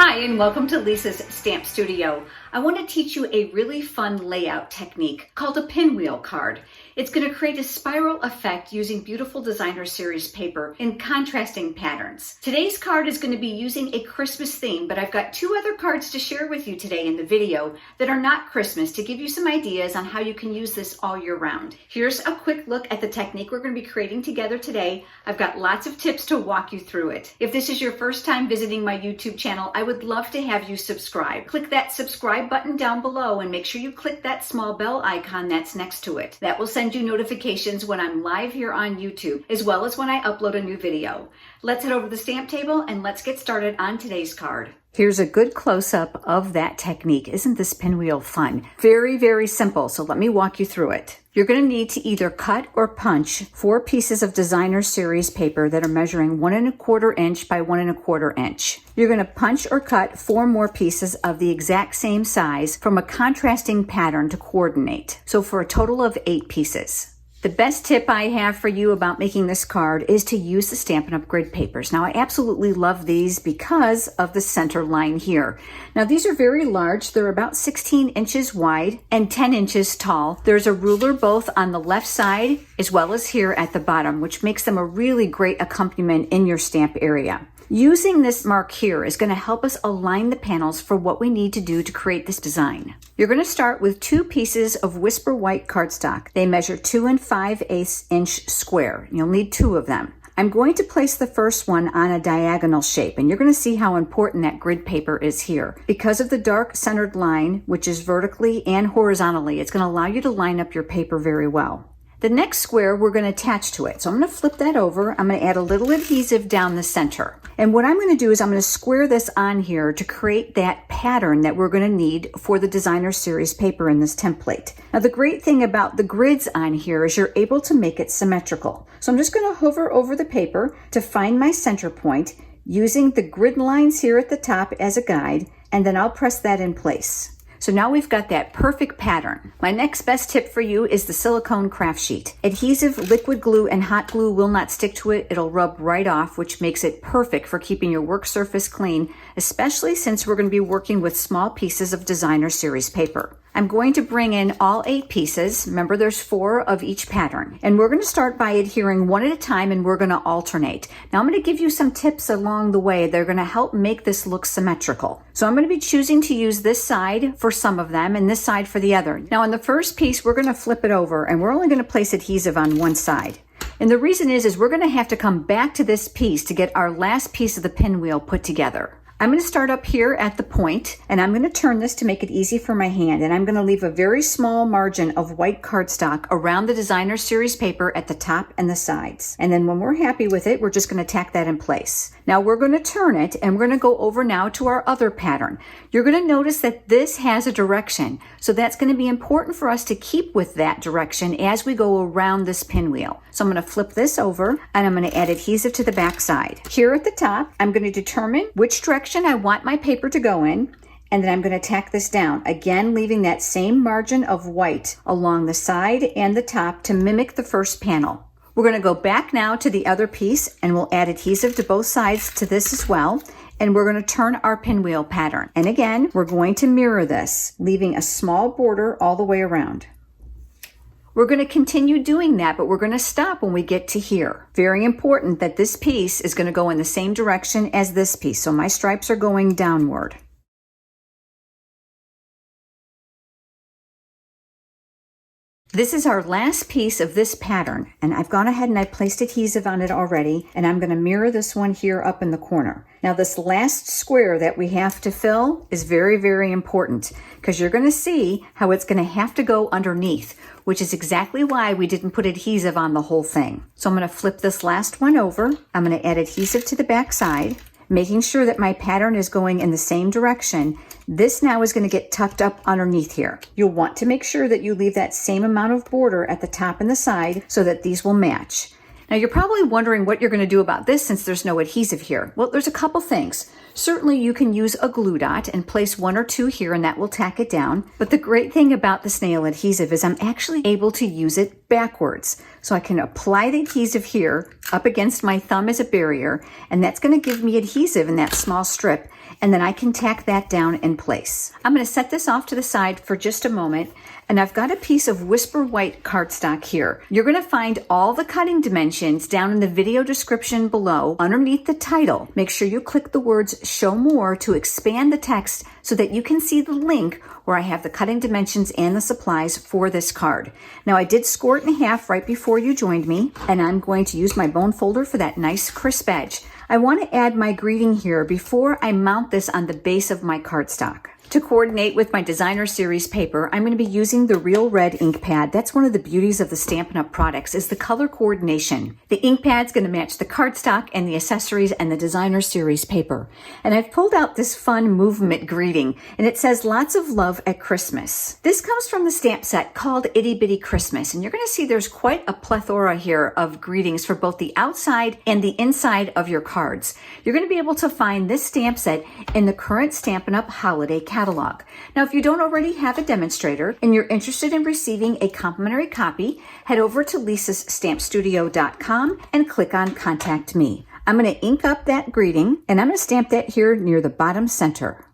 Hi, and welcome to Lisa's Stamp Studio. I want to teach you a really fun layout technique called a pinwheel card. It's going to create a spiral effect using beautiful designer series paper in contrasting patterns. Today's card is going to be using a Christmas theme, but I've got two other cards to share with you today in the video that are not Christmas to give you some ideas on how you can use this all year round. Here's a quick look at the technique we're going to be creating together today. I've got lots of tips to walk you through it. If this is your first time visiting my YouTube channel, I would love to have you subscribe. Click that subscribe button down below and make sure you click that small bell icon that's next to it. That will send you notifications when I'm live here on YouTube, as well as when I upload a new video. Let's head over to the stamp table and let's get started on today's card. Here's a good close-up of that technique. Isn't this pinwheel fun? Very, very simple, so let me walk you through it. You're going to need to either cut or punch 4 pieces of designer series paper that are measuring 1 1/4 inch by 1 1/4 inch. You're going to punch or cut 4 more pieces of the exact same size from a contrasting pattern to coordinate. So for a total of 8 pieces. The best tip I have for you about making this card is to use the Stampin' Up! Grid papers. Now, I absolutely love these because of the center line here. Now, these are very large. They're about 16 inches wide and 10 inches tall. There's a ruler both on the left side as well as here at the bottom, which makes them a really great accompaniment in your stamp area. Using this mark here is going to help us align the panels for what we need to do to create this design. You're going to start with 2 pieces of Whisper White cardstock. They measure 2 5/8 inch square. You'll need 2 of them. I'm going to place the first one on a diagonal shape, and you're going to see how important that grid paper is here. Because of the dark centered line, which is vertically and horizontally, it's going to allow you to line up your paper very well. The next square we're going to attach to it. So I'm going to flip that over. I'm going to add a little adhesive down the center. And what I'm going to do is I'm going to square this on here to create that pattern that we're going to need for the designer series paper in this template. Now the great thing about the grids on here is you're able to make it symmetrical. So I'm just going to hover over the paper to find my center point using the grid lines here at the top as a guide, and then I'll press that in place. So now we've got that perfect pattern. My next best tip for you is the silicone craft sheet. Adhesive, liquid glue, and hot glue will not stick to it. It'll rub right off, which makes it perfect for keeping your work surface clean, especially since we're going to be working with small pieces of designer series paper. I'm going to bring in all 8 pieces. Remember, there's 4 of each pattern. And we're going to start by adhering one at a time, and we're going to alternate. Now, I'm going to give you some tips along the way. They're going to help make this look symmetrical. So I'm going to be choosing to use this side for some of them and this side for the other. Now, on the first piece, we're going to flip it over, and we're only going to place adhesive on one side. And the reason is we're going to have to come back to this piece to get our last piece of the pinwheel put together. I'm going to start up here at the point, and I'm going to turn this to make it easy for my hand, and I'm going to leave a very small margin of white cardstock around the designer series paper at the top and the sides. And then when we're happy with it, we're just going to tack that in place. Now we're going to turn it, and we're going to go over now to our other pattern. You're going to notice that this has a direction, so that's going to be important for us to keep with that direction as we go around this pinwheel. So I'm going to flip this over, and I'm going to add adhesive to the back side. Here at the top, I'm going to determine which direction I want my paper to go in, and then I'm going to tack this down, again leaving that same margin of white along the side and the top to mimic the first panel. We're going to go back now to the other piece, and we'll add adhesive to both sides to this as well, and we're going to turn our pinwheel pattern. And again, we're going to mirror this, leaving a small border all the way around. We're going to continue doing that, but we're going to stop when we get to here. Very important that this piece is going to go in the same direction as this piece. So my stripes are going downward. This is our last piece of this pattern, and I've gone ahead and I placed adhesive on it already, and I'm going to mirror this one here up in the corner. Now this last square that we have to fill is very, very important because you're going to see how it's going to have to go underneath, which is exactly why we didn't put adhesive on the whole thing. So I'm going to flip this last one over. I'm going to add adhesive to the back side, making sure that my pattern is going in the same direction. This now is going to get tucked up underneath here. You'll want to make sure that you leave that same amount of border at the top and the side so that these will match. Now you're probably wondering what you're going to do about this since there's no adhesive here. Well, there's a couple things. Certainly you can use a glue dot and place 1 or 2 here and that will tack it down. But the great thing about the snail adhesive is I'm actually able to use it backwards. So I can apply the adhesive here up against my thumb as a barrier, and that's going to give me adhesive in that small strip, and then I can tack that down in place. I'm going to set this off to the side for just a moment, and I've got a piece of Whisper White cardstock here. You're going to find all the cutting dimensions down in the video description below underneath the title. Make sure you click the words Show More to expand the text so that you can see the link where I have the cutting dimensions and the supplies for this card. Now I did score it in half right before you joined me, and I'm going to use my bone folder for that nice crisp edge. I want to add my greeting here before I mount this on the base of my cardstock. To coordinate with my designer series paper, I'm going to be using the Real Red ink pad. That's one of the beauties of the Stampin' Up! Products is the color coordination. The ink pad's going to match the cardstock and the accessories and the designer series paper. And I've pulled out this fun movement greeting, and it says lots of love at Christmas. This comes from the stamp set called Itty Bitty Christmas, and you're going to see there's quite a plethora here of greetings for both the outside and the inside of your cards. You're going to be able to find this stamp set in the current Stampin' Up! Holiday catalog. Now, if you don't already have a demonstrator and you're interested in receiving a complimentary copy, head over to lisasstampstudio.com and click on Contact Me. I'm going to ink up that greeting, and I'm going to stamp that here near the bottom center.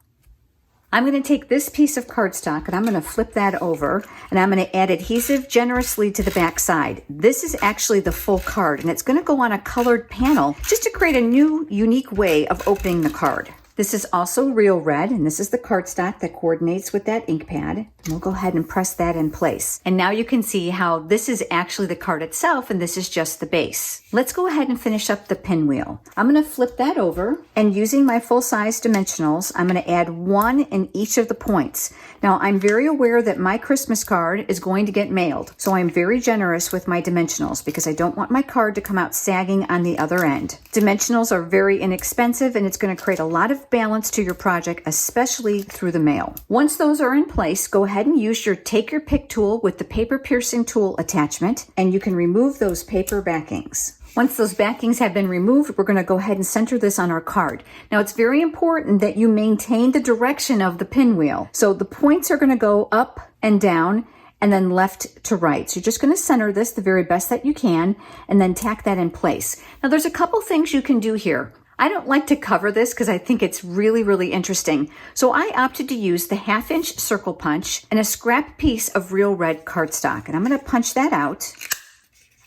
I'm going to take this piece of cardstock and I'm going to flip that over, and I'm going to add adhesive generously to the back side. This is actually the full card, and it's going to go on a colored panel just to create a new, unique way of opening the card. This is also Real Red, and this is the cardstock that coordinates with that ink pad. And we'll go ahead and press that in place. And now you can see how this is actually the card itself, and this is just the base. Let's go ahead and finish up the pinwheel. I'm going to flip that over, and using my full-size dimensionals, I'm going to add one in each of the points. Now, I'm very aware that my Christmas card is going to get mailed, so I'm very generous with my dimensionals because I don't want my card to come out sagging on the other end. Dimensionals are very inexpensive, and it's going to create a lot of balance to your project, especially through the mail. Once those are in place, go ahead and use your Take Your Pick tool with the paper piercing tool attachment, and you can remove those paper backings. Once those backings have been removed, we're going to go ahead and center this on our card. Now, it's very important that you maintain the direction of the pinwheel. So the points are going to go up and down, and then left to right. So you're just going to center this the very best that you can, and then tack that in place. Now, there's a couple things you can do here. I don't like to cover this because I think it's really, really interesting. So I opted to use the 1/2-inch circle punch and a scrap piece of Real Red cardstock. And I'm going to punch that out.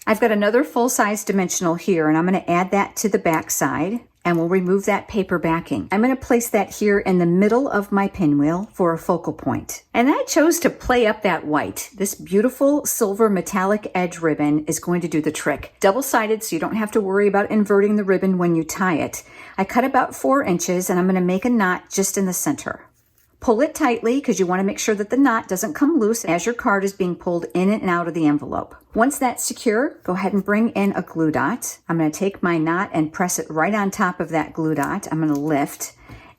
I've got another full-size dimensional here, and I'm going to add that to the back side. And we'll remove that paper backing. I'm going to place that here in the middle of my pinwheel for a focal point. And I chose to play up that white. This beautiful silver metallic edge ribbon is going to do the trick. Double-sided, so you don't have to worry about inverting the ribbon when you tie it. I cut about 4 inches, and I'm going to make a knot just in the center. Pull it tightly because you want to make sure that the knot doesn't come loose as your card is being pulled in and out of the envelope. Once that's secure, go ahead and bring in a glue dot. I'm going to take my knot and press it right on top of that glue dot. I'm going to lift.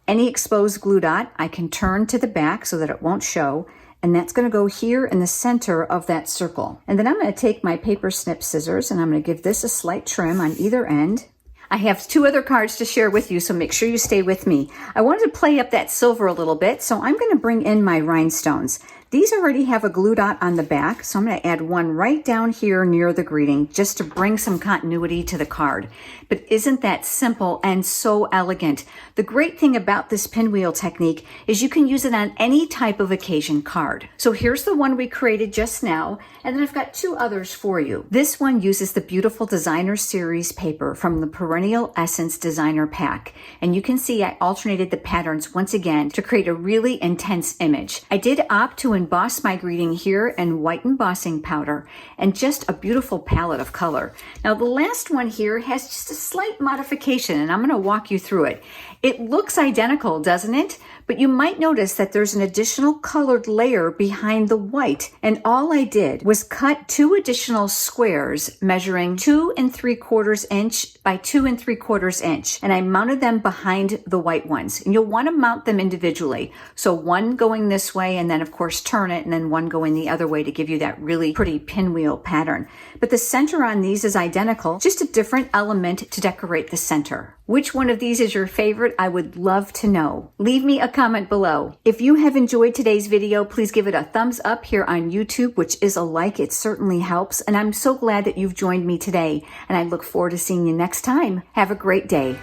Any exposed glue dot I can turn to the back so that it won't show, and that's going to go here in the center of that circle. And then I'm going to take my paper snip scissors, and I'm going to give this a slight trim on either end. I have 2 other cards to share with you, so make sure you stay with me. I wanted to play up that silver a little bit, so I'm going to bring in my rhinestones. These already have a glue dot on the back, so I'm going to add one right down here near the greeting just to bring some continuity to the card. But isn't that simple and so elegant? The great thing about this pinwheel technique is you can use it on any type of occasion card. So here's the one we created just now, and then I've got 2 others for you. This one uses the beautiful Designer Series paper from the Perennial Essence Designer Pack, and you can see I alternated the patterns once again to create a really intense image. I did opt to emboss my greeting here in white embossing powder and just a beautiful palette of color. Now the last one here has just a slight modification, and I'm going to walk you through it. It looks identical, doesn't it? But you might notice that there's an additional colored layer behind the white, and all I did was cut 2 additional squares measuring 2 3/4 inch by 2 3/4 inch, and I mounted them behind the white ones. And you'll want to mount them individually. So one going this way, and then of course turn it and then one going the other way to give you that really pretty pinwheel pattern. But the center on these is identical, just a different element to decorate the center. Which one of these is your favorite? I would love to know. Leave me a comment below. If you have enjoyed today's video, please give it a thumbs up here on YouTube, which is a like. It certainly helps. And I'm so glad that you've joined me today. And I look forward to seeing you next time. Have a great day.